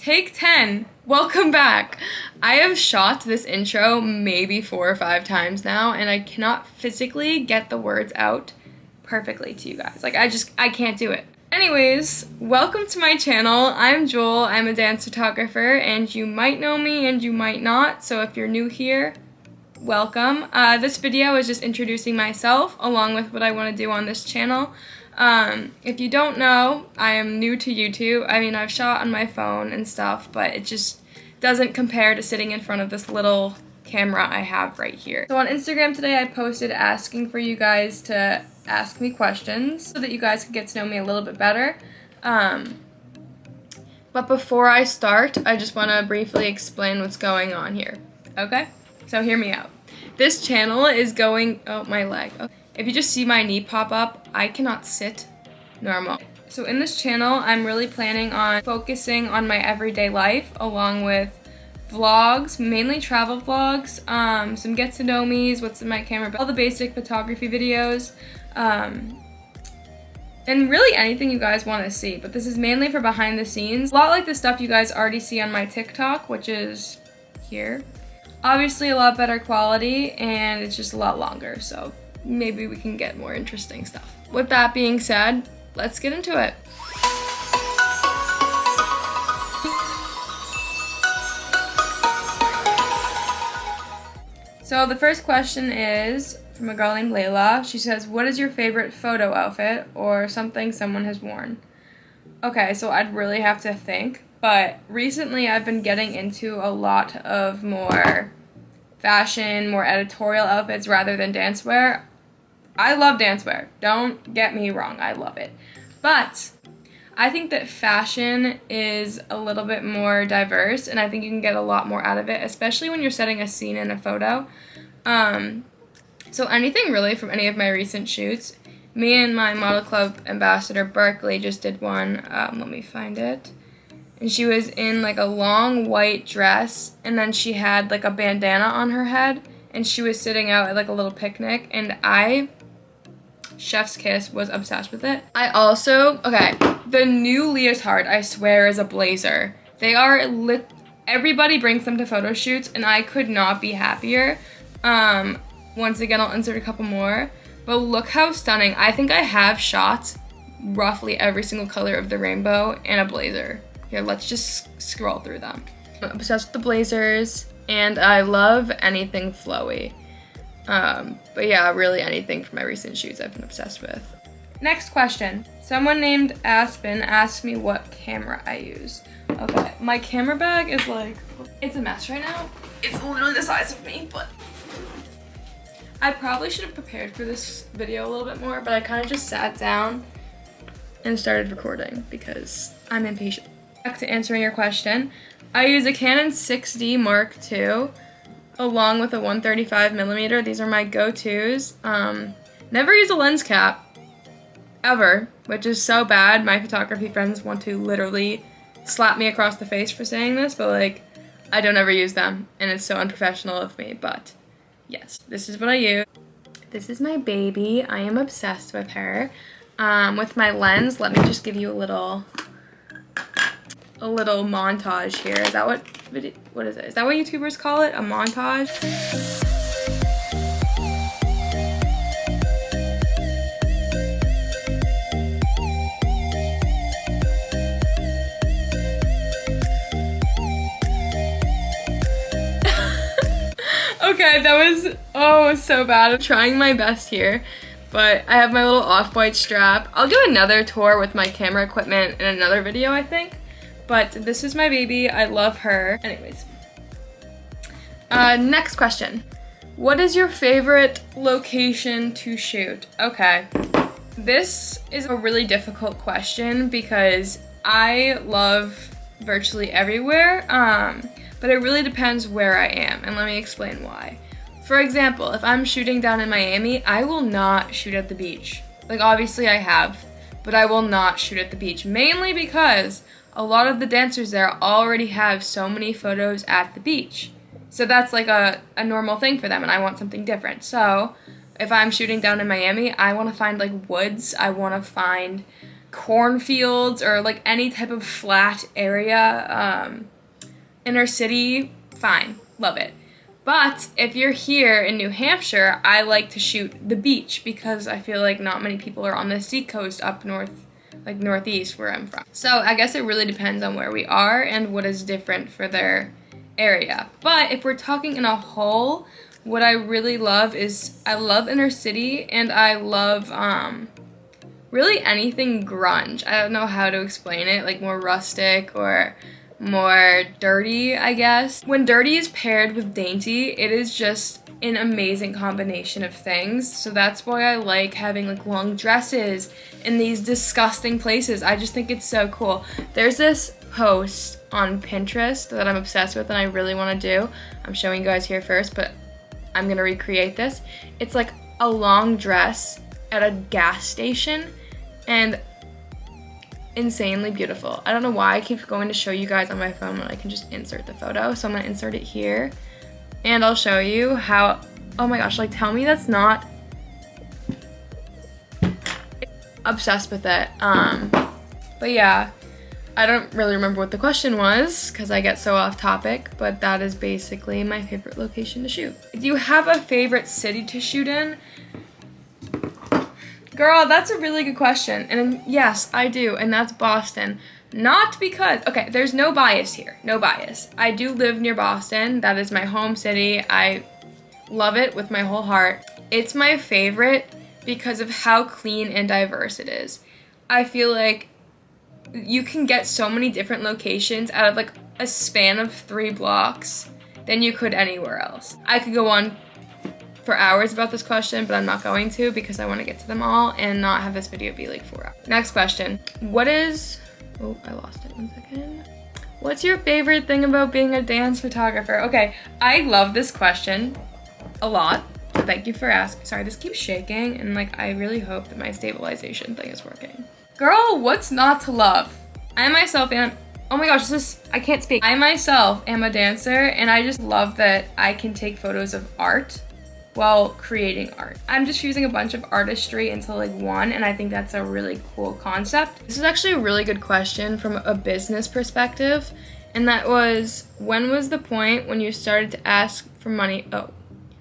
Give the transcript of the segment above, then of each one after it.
Take 10. Welcome back. I have shot this intro maybe 4 or 5 times now, and I cannot physically get the words out perfectly to you guys. Like, I can't do it. Anyways, welcome to my channel. I'm Jewel. I'm a dance photographer, and you might know me and you might not, so if you're new here, welcome. This video is just introducing myself along with what I want to do on this channel. If you don't know, I am new to YouTube. I mean, I've shot on my phone and stuff, but it just doesn't compare to sitting in front of this little camera I have right here. So on Instagram today, I posted asking for you guys to ask me questions so that you guys can get to know me a little bit better. But before I start, I just want to briefly explain what's going on here, okay? So hear me out. This channel is going, oh, my leg. Okay. If you just see my knee pop up, I cannot sit normal. So in this channel, I'm really planning on focusing on my everyday life along with vlogs, mainly travel vlogs, some get to know me's, what's in my camera, all the basic photography videos, and really anything you guys want to see. But this is mainly for behind the scenes. A lot like the stuff you guys already see on my TikTok, which is here. Obviously a lot better quality, and it's just a lot longer, so maybe we can get more interesting stuff. With that being said, let's get into it. So the first question is from a girl named Layla. She says, what is your favorite photo outfit or something someone has worn? Okay, so I'd really have to think, but recently I've been getting into a lot of more fashion, more editorial outfits rather than dancewear. I love dancewear, don't get me wrong, I love it. But I think that fashion is a little bit more diverse, and I think you can get a lot more out of it, especially when you're setting a scene in a photo. So anything really from any of my recent shoots. Me and my model club ambassador, Berkeley, just did one. Let me find it. And she was in like a long white dress, and then she had like a bandana on her head, and she was sitting out at like a little picnic, and chef's kiss, was obsessed with it. I also, okay, the new leotard, I swear, is a blazer. They are everybody brings them to photo shoots, and I could not be happier. Once again, I'll insert a couple more, but look how stunning. I think I have shot roughly every single color of the rainbow in a blazer. Here, let's just scroll through them. I'm obsessed with the blazers, and I love anything flowy. But yeah, really anything from my recent shoots I've been obsessed with. Next question. Someone named Aspen asked me what camera I use. Okay, my camera bag is like, it's a mess right now. It's literally the size of me, but I probably should have prepared for this video a little bit more, but I kind of just sat down and started recording because I'm impatient. Back to answering your question. I use a Canon 6D Mark II along with a 135mm. These are my go-tos. Never use a lens cap, ever, which is so bad. My photography friends want to literally slap me across the face for saying this, but like, I don't ever use them, and it's so unprofessional of me, but yes, this is what I use. This is my baby. I am obsessed with her. With my lens, let me just give you a little montage here. Is that what is it? Is that what YouTubers call it? A montage? Okay, that was so bad. I'm trying my best here, but I have my little off-white strap. I'll do another tour with my camera equipment in another video, I think. But this is my baby. I love her. Anyways. Next question. What is your favorite location to shoot? Okay. This is a really difficult question because I love virtually everywhere. But it really depends where I am, and let me explain why. For example, if I'm shooting down in Miami, I will not shoot at the beach. Like, obviously I have, but I will not shoot at the beach, mainly because a lot of the dancers there already have so many photos at the beach. So that's like a normal thing for them, and I want something different. So if I'm shooting down in Miami, I want to find like woods, I want to find cornfields or like any type of flat area, inner city, fine, love it. But if you're here in New Hampshire, I like to shoot the beach because I feel like not many people are on the seacoast up north, like northeast where I'm from. So I guess it really depends on where we are and what is different for their area. But if we're talking in a whole, what I really love is I love inner city and I love really anything grunge. I don't know how to explain it, like more rustic or more dirty, I guess. When dirty is paired with dainty, it is just an amazing combination of things. So that's why I like having like long dresses in these disgusting places. I just think it's so cool. There's this post on Pinterest that I'm obsessed with and I really want to do. I'm showing you guys here first, but I'm gonna recreate this. It's like a long dress at a gas station and insanely beautiful. I don't know why I keep going to show you guys on my phone when I can just insert the photo. So I'm gonna insert it here and I'll show you how, oh my gosh, like tell me that's not obsessed with it. But yeah, I don't really remember what the question was because I get so off topic, but that is basically my favorite location to shoot. Do you have a favorite city to shoot in? Girl, that's a really good question. And yes, I do, and that's Boston. Not because, okay, there's no bias here, no bias. I do live near Boston. That is my home city. I love it with my whole heart. It's my favorite because of how clean and diverse it is. I feel like you can get so many different locations out of like a span of 3 blocks than you could anywhere else. I could go on for hours about this question, but I'm not going to because I want to get to them all and not have this video be like 4 hours. Next question. What is, oh, I lost it, 1 second. What's your favorite thing about being a dance photographer? Okay, I love this question a lot. So thank you for asking. Sorry, this keeps shaking and like I really hope that my stabilization thing is working. Girl, what's not to love? I myself am, oh my gosh, I can't speak. I myself am a dancer and I just love that I can take photos of art while creating art. I'm just fusing a bunch of artistry into like one, and I think that's a really cool concept. This is actually a really good question from a business perspective, and that was, when was the point when you started to ask for money? Oh,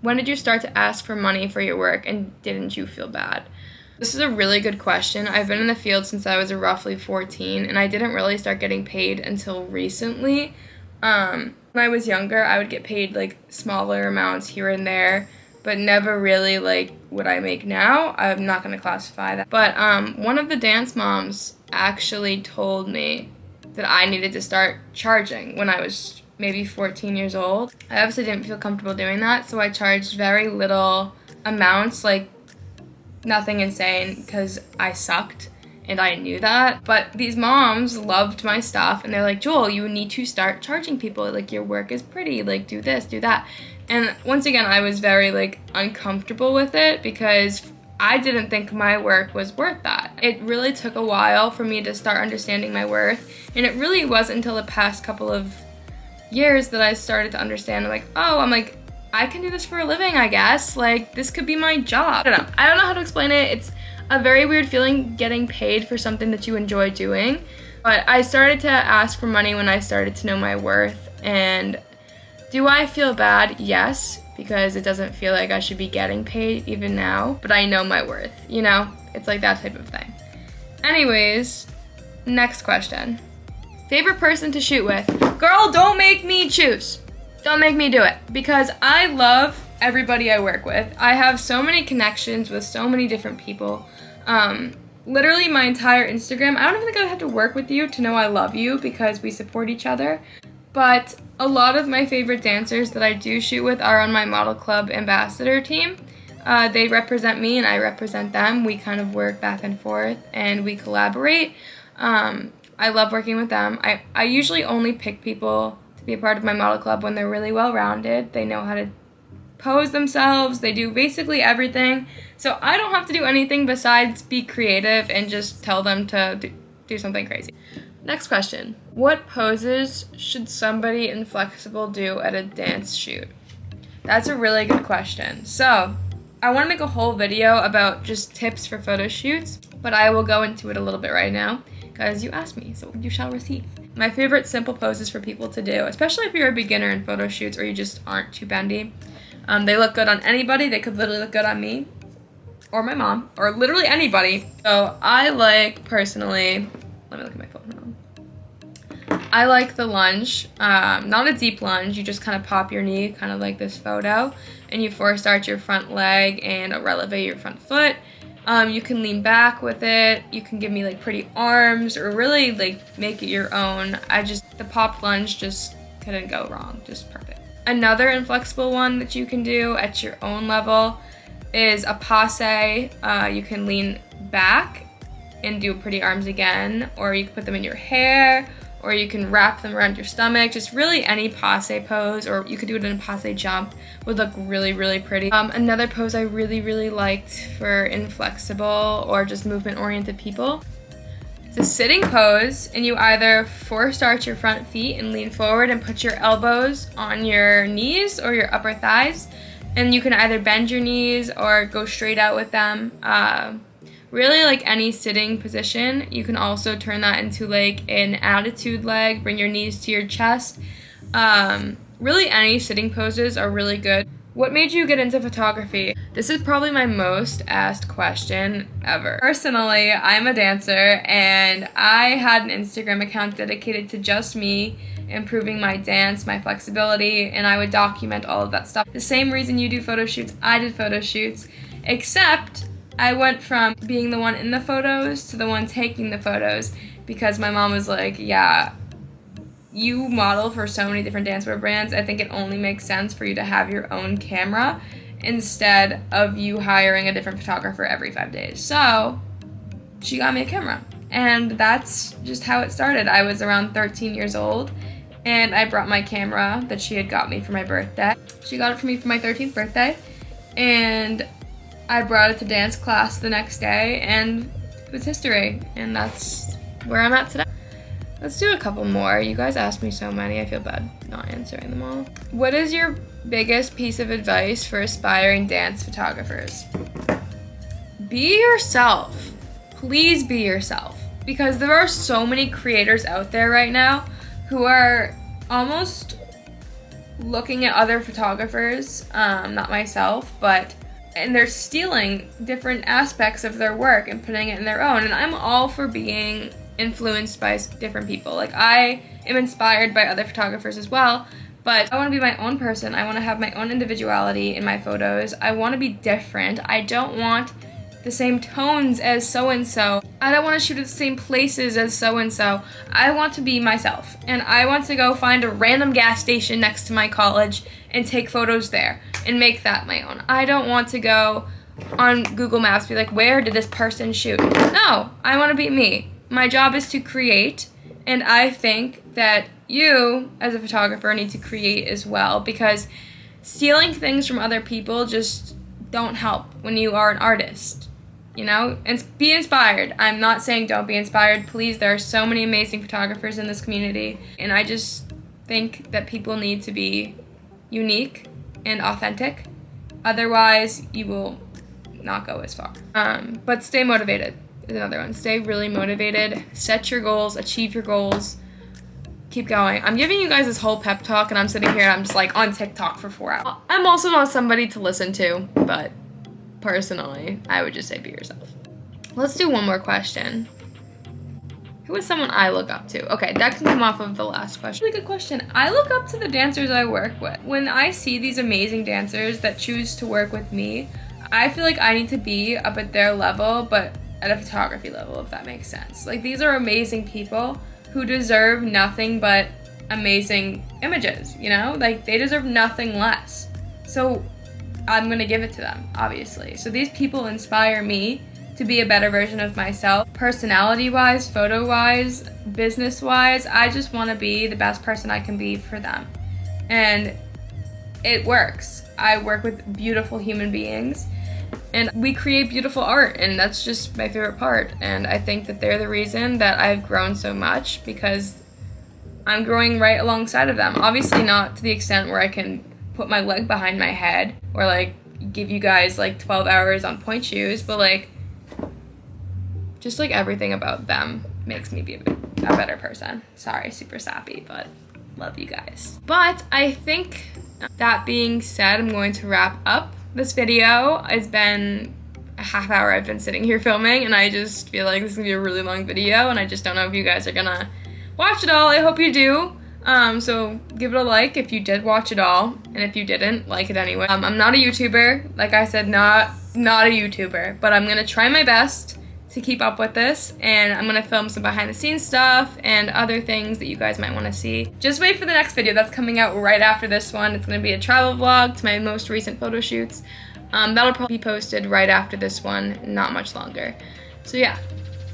when did you start to ask for money for your work and didn't you feel bad? This is a really good question. I've been in the field since I was roughly 14, and I didn't really start getting paid until recently. When I was younger, I would get paid like smaller amounts here and there, but never really like what I make now. I'm not gonna classify that. But one of the dance moms actually told me that I needed to start charging when I was maybe 14 years old. I obviously didn't feel comfortable doing that, so I charged very little amounts, like nothing insane, because I sucked and I knew that. But these moms loved my stuff and they're like, Jewel, you need to start charging people. Like, your work is pretty, like do this, do that. And once again, I was very like uncomfortable with it because I didn't think my work was worth that. It really took a while for me to start understanding my worth, and it really wasn't until the past couple of years that I started to understand, like, oh, I'm like, I can do this for a living, I guess. Like, this could be my job. I don't know how to explain it. It's a very weird feeling getting paid for something that you enjoy doing. But I started to ask for money when I started to know my worth. And do I feel bad? Yes, because it doesn't feel like I should be getting paid even now. But I know my worth, you know? It's like that type of thing. Anyways, next question. Favorite person to shoot with? Girl, don't make me choose. Don't make me do it, because I love everybody I work with. I have so many connections with so many different people. Literally my entire Instagram, I don't even think I have to work with you to know I love you because we support each other. But a lot of my favorite dancers that I do shoot with are on my Model Club ambassador team. They represent me and I represent them. We kind of work back and forth and we collaborate. I love working with them. I usually only pick people to be a part of my Model Club when they're really well-rounded. They know how to pose themselves. They do basically everything. So I don't have to do anything besides be creative and just tell them to do something crazy. Next question. What poses should somebody inflexible do at a dance shoot? That's a really good question. So I want to make a whole video about just tips for photo shoots. but I will go into it a little bit right now because you asked me, so you shall receive. My favorite simple poses for people to do, especially if you're a beginner in photo shoots or you just aren't too bendy. They look good on anybody. They could literally look good on me or my mom or literally anybody. So I like, personally, let me look at my phone. I like the lunge, not a deep lunge. You just kind of pop your knee, kind of like this photo, and you force arch your front leg and elevate your front foot. You can lean back with it. You can give me like pretty arms or really like make it your own. The pop lunge just couldn't go wrong, just perfect. Another inflexible one that you can do at your own level is a passe. You can lean back and do pretty arms again, or you can put them in your hair, or you can wrap them around your stomach. Just really any passe pose, or you could do it in a passe jump, would look really, really pretty. Another pose I really, really liked for inflexible or just movement-oriented people, it's a sitting pose, and you either force arch your front feet and lean forward and put your elbows on your knees or your upper thighs, and you can either bend your knees or go straight out with them. Really, like any sitting position. You can also turn that into like an attitude leg, bring your knees to your chest. Really any sitting poses are really good. What made you get into photography? This is probably my most asked question ever. Personally, I'm a dancer, and I had an Instagram account dedicated to just me improving my dance, my flexibility, and I would document all of that stuff. The same reason you do photo shoots, I did photo shoots, except I went from being the one in the photos to the one taking the photos because my mom was like, yeah, you model for so many different dancewear brands. I think it only makes sense for you to have your own camera instead of you hiring a different photographer every 5 days. So she got me a camera, and that's just how it started. I was around 13 years old, and I brought my camera that she had got me for my birthday. She got it for me for my 13th birthday, and I brought it to dance class the next day, and it was history, and that's where I'm at today. Let's do a couple more. You guys asked me so many, I feel bad not answering them all. What is your biggest piece of advice for aspiring dance photographers? Be yourself. Please be yourself. Because there are so many creators out there right now who are almost looking at other photographers, not myself, and they're stealing different aspects of their work and putting it in their own. And I'm all for being influenced by different people. Like, I am inspired by other photographers as well, but I want to be my own person. I want to have my own individuality in my photos. I want to be different. I don't want the same tones as so-and-so. I don't want to shoot at the same places as so-and-so. I want to be myself, and I want to go find a random gas station next to my college and take photos there and make that my own. I don't want to go on Google Maps, be like, where did this person shoot? No, I want to be me. My job is to create, and I think that you, as a photographer, need to create as well, because stealing things from other people just don't help when you are an artist, you know? And be inspired. I'm not saying don't be inspired. Please, there are so many amazing photographers in this community, and I just think that people need to be unique and authentic. Otherwise, you will not go as far. But stay motivated is another one. Stay really motivated. Set your goals. Achieve your goals. Keep going. I'm giving you guys this whole pep talk, and I'm sitting here and I'm just like on TikTok for 4 hours. I'm also not somebody to listen to, but personally, I would just say be yourself. Let's do one more question. Who is someone I look up to? Okay, that can come off of the last question. Really good question. I look up to the dancers I work with. When I see these amazing dancers that choose to work with me, I feel like I need to be up at their level, but at a photography level, if that makes sense. Like, these are amazing people who deserve nothing but amazing images, you know? Like, they deserve nothing less. So I'm gonna give it to them, obviously. So these people inspire me to be a better version of myself. Personality-wise, photo-wise, business-wise, I just wanna be the best person I can be for them. And it works. I work with beautiful human beings, and we create beautiful art, and that's just my favorite part. And I think that they're the reason that I've grown so much, because I'm growing right alongside of them. Obviously not to the extent where I can put my leg behind my head or like give you guys like 12 hours on point shoes, but like just like everything about them makes me be a better person. Sorry, super sappy, but love you guys. But I think that being said, I'm going to wrap up this video. It's been a half hour I've been sitting here filming, and I just feel like this is gonna be a really long video, and I just don't know if you guys are gonna watch it all. I hope you do. So give it a like if you did watch it all, and if you didn't, like it anyway. I'm not a YouTuber, like I said, not a YouTuber, but I'm gonna try my best to keep up with this, and I'm gonna film some behind the scenes stuff and other things that you guys might want to see. Just wait for the next video that's coming out right after this one. It's gonna be a travel vlog to my most recent photo shoots. That'll probably be posted right after this one, not much longer. So yeah,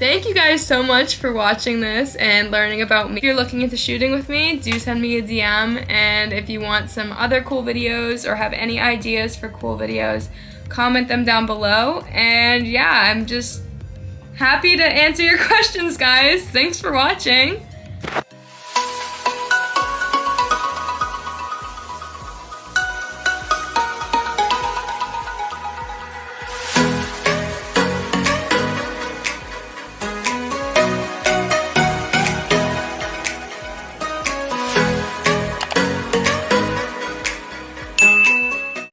thank you guys so much for watching this and learning about me. If you're looking into shooting with me, do send me a DM, and if you want some other cool videos or have any ideas for cool videos, comment them down below. And yeah, I'm just happy to answer your questions, guys. Thanks for watching.